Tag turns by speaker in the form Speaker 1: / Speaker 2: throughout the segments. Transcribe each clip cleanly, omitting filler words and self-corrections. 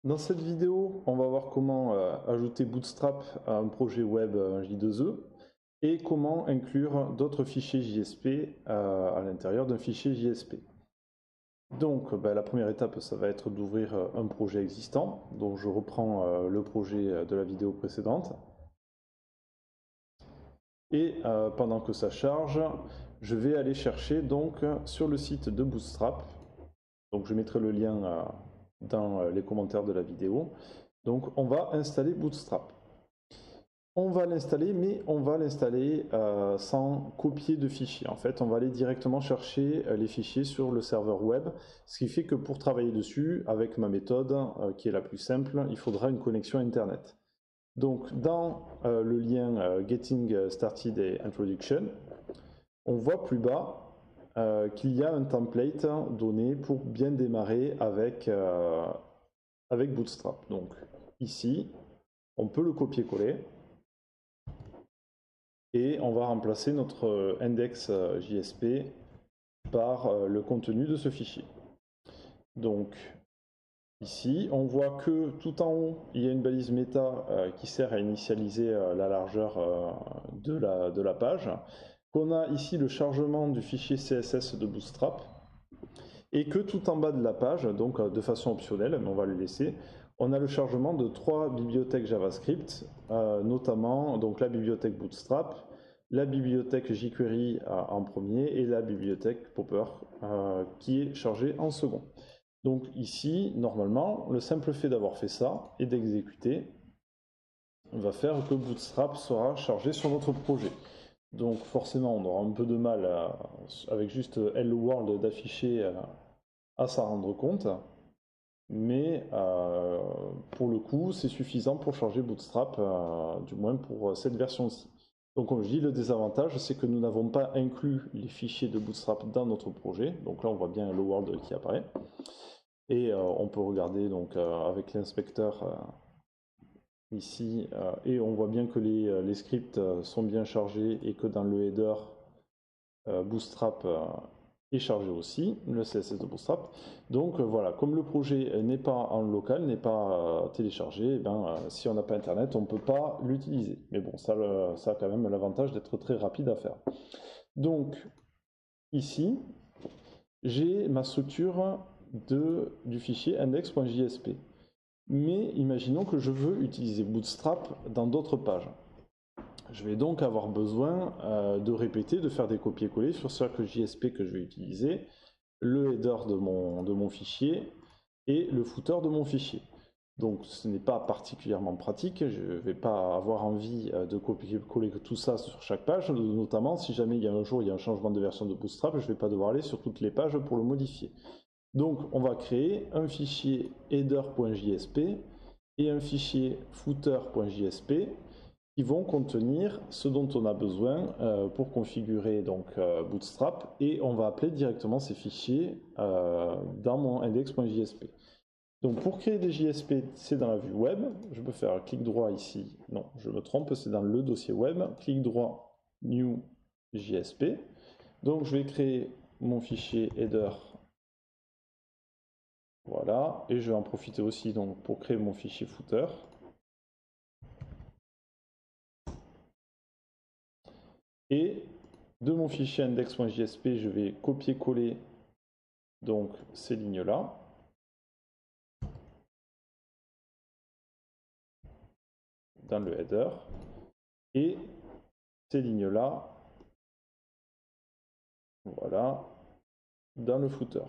Speaker 1: Dans cette vidéo, on va voir comment ajouter Bootstrap à un projet web J2E et comment inclure d'autres fichiers JSP à l'intérieur d'un fichier JSP. Donc la première étape, ça va être d'ouvrir un projet existant, dont je reprends le projet de la vidéo précédente. Et pendant que ça charge, je vais aller chercher donc sur le site de Bootstrap. Donc je mettrai le lien dans les commentaires de la vidéo. Donc on va installer Bootstrap. On va l'installer, mais on va l'installer sans copier de fichiers. En fait, on va aller directement chercher les fichiers sur le serveur web, ce qui fait que pour travailler dessus, avec ma méthode, qui est la plus simple, il faudra une connexion Internet. Donc dans le lien Getting Started et Introduction, on voit plus bas qu'il y a un template donné pour bien démarrer avec Bootstrap. Donc ici, on peut le copier-coller et on va remplacer notre index JSP par le contenu de ce fichier. Donc ici, on voit que tout en haut, il y a une balise méta qui sert à initialiser la largeur de la page. Qu'on a ici le chargement du fichier CSS de Bootstrap. Et que tout en bas de la page, donc de façon optionnelle, mais on va le laisser, on a le chargement de 3 bibliothèques JavaScript, notamment donc la bibliothèque Bootstrap, la bibliothèque jQuery en premier et la bibliothèque Popper qui est chargée en second. Donc ici, normalement, le simple fait d'avoir fait ça et d'exécuter va faire que Bootstrap sera chargé sur notre projet. Donc forcément, on aura un peu de mal avec juste Hello World d'afficher à s'en rendre compte, mais pour le coup, c'est suffisant pour charger Bootstrap, du moins pour cette version-ci. Donc comme je dis, le désavantage, c'est que nous n'avons pas inclus les fichiers de Bootstrap dans notre projet. Donc là, on voit bien Hello World qui apparaît. Et on peut regarder donc avec l'inspecteur ici, et on voit bien que les scripts sont bien chargés et que dans le header, Bootstrap est chargé aussi, le CSS de Bootstrap. Donc voilà, comme le projet n'est pas en local, n'est pas téléchargé, si on n'a pas internet, on ne peut pas l'utiliser. Mais bon, ça a quand même l'avantage d'être très rapide à faire. Donc ici, j'ai ma structure du fichier index.jsp. Mais imaginons que je veux utiliser Bootstrap dans d'autres pages. Je vais donc avoir besoin de répéter, de faire des copier-coller sur chaque JSP que je vais utiliser, le header de mon fichier et le footer de mon fichier. Donc ce n'est pas particulièrement pratique, je ne vais pas avoir envie de copier-coller tout ça sur chaque page, notamment si jamais il y a un jour il y a un changement de version de Bootstrap, je ne vais pas devoir aller sur toutes les pages pour le modifier. Donc on va créer un fichier header.jsp et un fichier footer.jsp qui vont contenir ce dont on a besoin pour configurer donc Bootstrap, et on va appeler directement ces fichiers dans mon index.jsp. Donc pour créer des JSP, c'est dans la vue web, je peux faire clic droit ici, non je me trompe, c'est dans le dossier web, clic droit, new JSP. Donc je vais créer mon fichier header. Voilà, et je vais en profiter aussi donc pour créer mon fichier footer. Et de mon fichier index.jsp, je vais copier-coller donc ces lignes-là. Dans le header. Et ces lignes-là, voilà, dans le footer.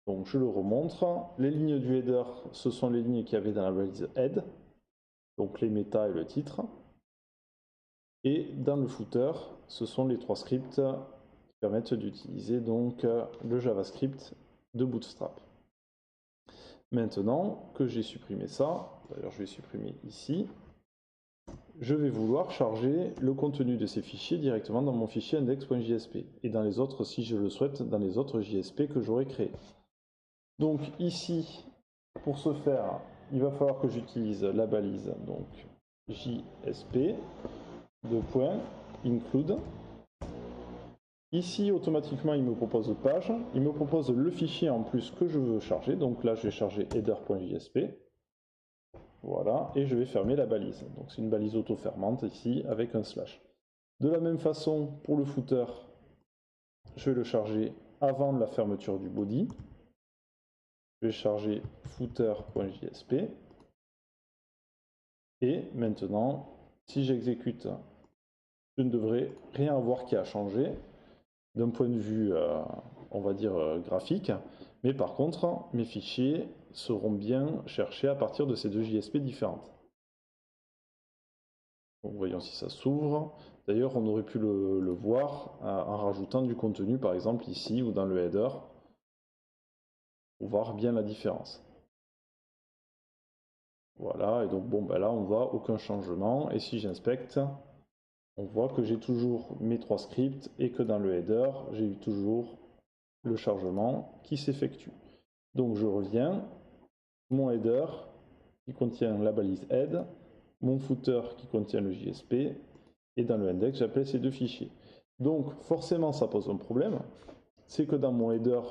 Speaker 1: Donc je le remontre. Les lignes du header, ce sont les lignes qu'il y avait dans la balise head, donc les méta et le titre. Et dans le footer, ce sont les 3 scripts qui permettent d'utiliser donc le JavaScript de Bootstrap. Maintenant que j'ai supprimé ça, d'ailleurs je vais supprimer ici, je vais vouloir charger le contenu de ces fichiers directement dans mon fichier index.jsp et dans les autres, si je le souhaite, dans les autres JSP que j'aurai créés. Donc ici, pour ce faire, il va falloir que j'utilise la balise donc JSP, include, Ici, automatiquement, il me propose page. Il me propose le fichier en plus que je veux charger. Donc là, je vais charger header.jsp. Voilà, et je vais fermer la balise. Donc c'est une balise auto-fermante ici avec un slash. De la même façon, pour le footer, je vais le charger avant la fermeture du body. Je vais charger footer.jsp. Et maintenant, si j'exécute, je ne devrais rien avoir qui a changé d'un point de vue, on va dire, graphique. Mais par contre, mes fichiers seront bien cherchés à partir de ces deux JSP différentes. Donc, voyons si ça s'ouvre. D'ailleurs, on aurait pu le voir en rajoutant du contenu, par exemple ici ou dans le header, pour voir bien la différence. Voilà, et donc bon, ben là on voit aucun changement. Et si j'inspecte, on voit que j'ai toujours mes 3 scripts et que dans le header, j'ai eu toujours le chargement qui s'effectue. Donc je reviens, mon header qui contient la balise head, mon footer qui contient le JSP, et dans le index, j'appelle ces deux fichiers. Donc forcément, ça pose un problème, c'est que dans mon header,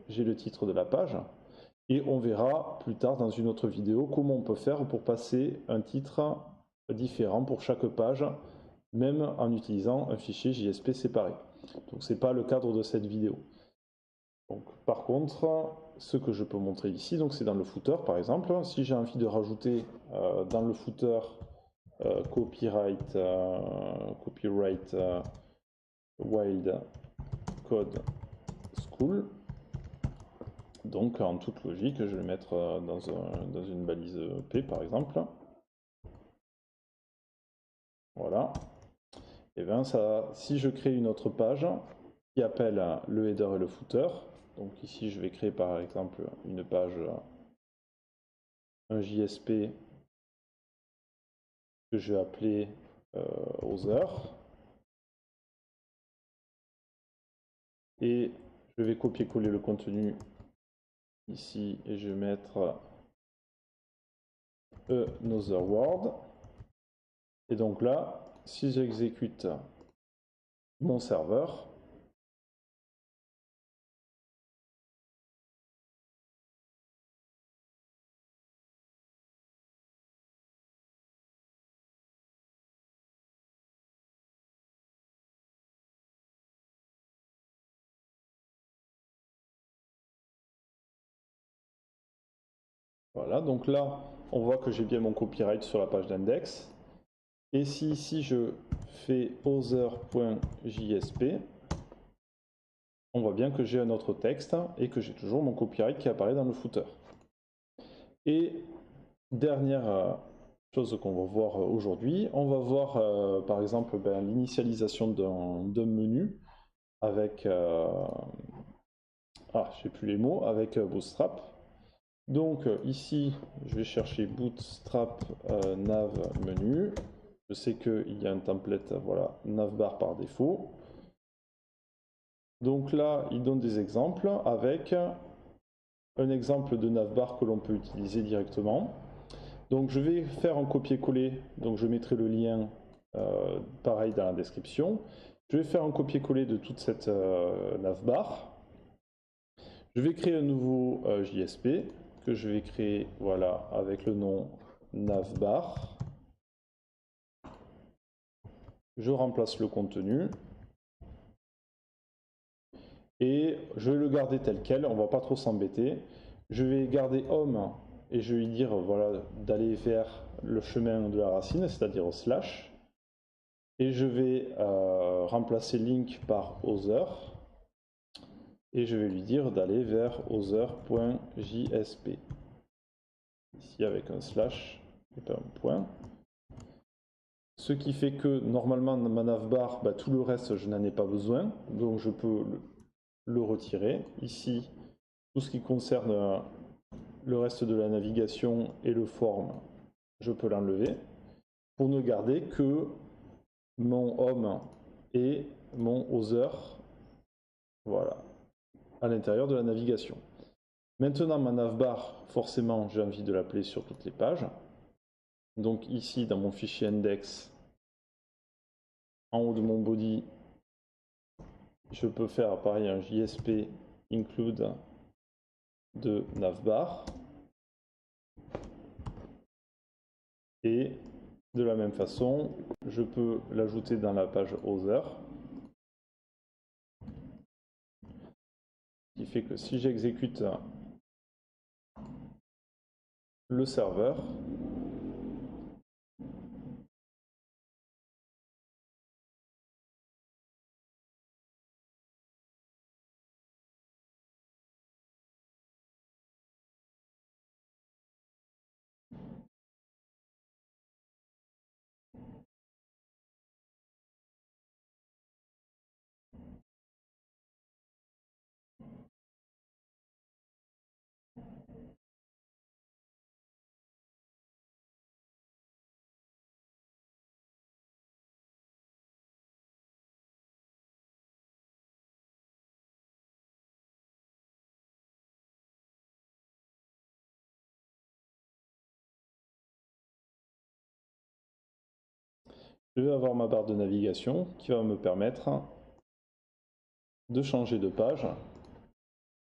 Speaker 1: j'ai le titre de la page, et on verra plus tard dans une autre vidéo comment on peut faire pour passer un titre différent pour chaque page, même en utilisant un fichier JSP séparé. Donc ce n'est pas le cadre de cette vidéo. Donc, par contre, ce que je peux montrer ici, c'est dans le footer par exemple. Si j'ai envie de rajouter dans le footer copyright wild code school, donc en toute logique, je vais le mettre dans une balise P par exemple. Voilà. Et bien ça, si je crée une autre page qui appelle le header et le footer, donc ici je vais créer par exemple une page, un JSP que je vais appeler other, et je vais copier-coller le contenu ici et je vais mettre another word. Et donc là, si j'exécute mon serveur, voilà, donc là, on voit que j'ai bien mon copyright sur la page d'index. Et si ici je fais other.jsp, on voit bien que j'ai un autre texte et que j'ai toujours mon copyright qui apparaît dans le footer. Et dernière chose qu'on va voir aujourd'hui, on va voir par exemple l'initialisation d'un menu avec, je sais plus les mots, avec Bootstrap. Donc ici, je vais chercher Bootstrap nav menu. Je sais qu'il y a un template, voilà, navbar par défaut. Donc là, il donne des exemples avec un exemple de navbar que l'on peut utiliser directement. Donc je vais faire un copier-coller, donc je mettrai le lien pareil dans la description. Je vais faire un copier-coller de toute cette navbar. Je vais créer un nouveau JSP que je vais créer, voilà, avec le nom navbar. Je remplace le contenu et je vais le garder tel quel, on va pas trop s'embêter. Je vais garder home et je vais lui dire voilà, d'aller vers le chemin de la racine, c'est-à-dire au slash. Et je vais remplacer link par other et je vais lui dire d'aller vers other.jsp. Ici avec un slash et pas un point. Ce qui fait que normalement dans ma navbar, tout le reste je n'en ai pas besoin, donc je peux le retirer. Ici, tout ce qui concerne le reste de la navigation et le form, je peux l'enlever pour ne garder que mon home et mon other, voilà, à l'intérieur de la navigation. Maintenant ma navbar, forcément j'ai envie de l'appeler sur toutes les pages. Donc ici dans mon fichier index, en haut de mon body, je peux faire pareil un JSP include de navbar. Et de la même façon, je peux l'ajouter dans la page Other. Ce qui fait que si j'exécute le serveur, je vais avoir ma barre de navigation qui va me permettre de changer de page.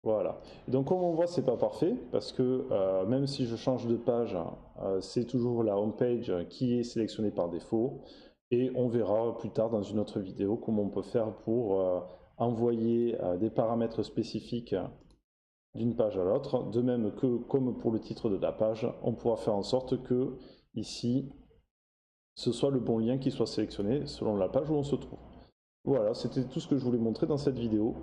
Speaker 1: Voilà. Et donc comme on voit, c'est pas parfait parce que même si je change de page, c'est toujours la home page qui est sélectionnée par défaut. Et on verra plus tard dans une autre vidéo comment on peut faire pour envoyer des paramètres spécifiques d'une page à l'autre. De même que comme pour le titre de la page, on pourra faire en sorte que ici, ce soit le bon lien qui soit sélectionné selon la page où on se trouve. Voilà, c'était tout ce que je voulais montrer dans cette vidéo.